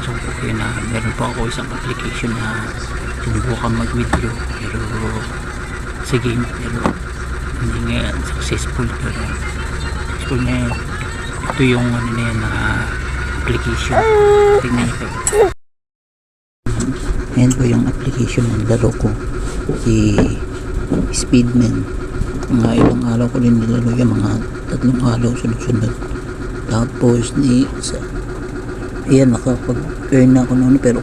suko ko na meron po ako isang application na sinubukan mag-withdraw pero sa game pero hindi nga successful pero successful na yun. Ito yung ano na yan na application, tingnan nyo kayo. Ayan po yung application ng laro ko, si Speedman. Mga ilang araw ko rin nilaro yan, mga 3 araw sunod-sunod. Tapos ayan, nakapag-earn na ako noon pero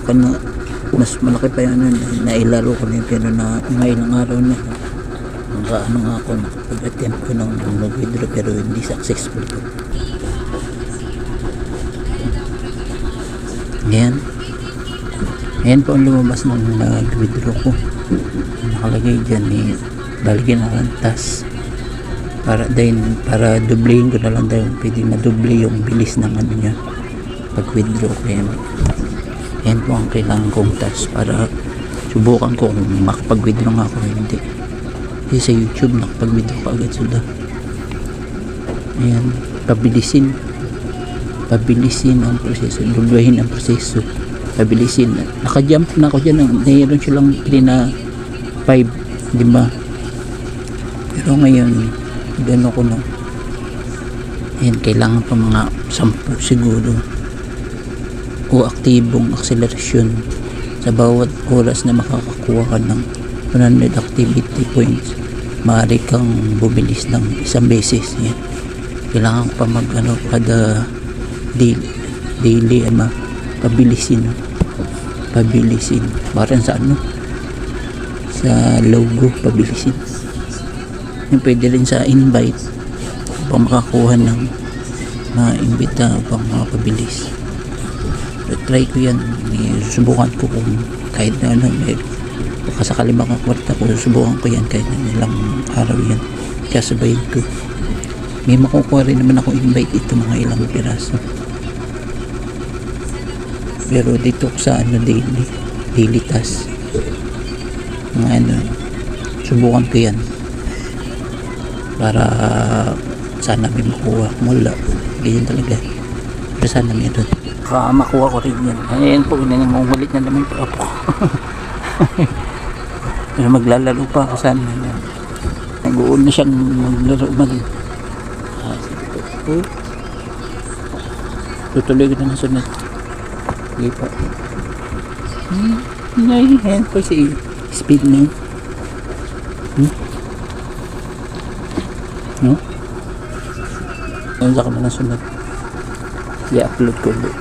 mas malaki pa yun nailaro ko na yun, pero na mga ilang araw na ano nga ako, nakapag-attempt ko ng mag-withdraw pero hindi successful po. Ayan po ang lumabas ng mag-withdraw ko. Nakalagay dyan lalagyan na lang tas para dublehin ko na lang daw, pwede madoble yung bilis ng ano niya pag-withdraw ko. Ayan po ang kailangan kong tas para subukan ko kung makapag-withdraw nga ako hindi. Kasi sa YouTube nakapag-withdraw ka agad sila. Ayan, pabilisin ang proseso, dublehin ang proseso, pabilisin. Naka-jump na ako dyan, mayroon silang na 5, di ba? Pero ngayon gano'n ko na. Ayan, kailangan pa mga 10 siguro o aktibong akselerasyon sa bawat oras na makakakuha ka ng 100 activity points. Maaari kang bumilis ng isang beses. Ayan, kailangan pa kada daily pabilisin parang sa sa logo, pabilisin. Yung pwede rin sa invite upang makakuha ng imbita upang makapabilis. Try ko yan, susubukan ko kung kahit na baka sakali makakwarta ko, susubukan ko yan kahit na ilang araw yan, kasabayin ko. May makukuha rin naman ako invite ito, mga ilang piraso, pero dito sa daily task, mga subukan ko yan para sana may makuha. Mula ganyan talaga, pero sana meron makuha ko rin yan. Ayan po, nangungulit na naman po ako. Pero maglalaro pa ako sana. Nag-uun na siyang maglaro tutuloy ko na nasunod. Sige po. Ayan po si Speedman. No? Ayan sa ka na nasunod. I-upload ko ulit.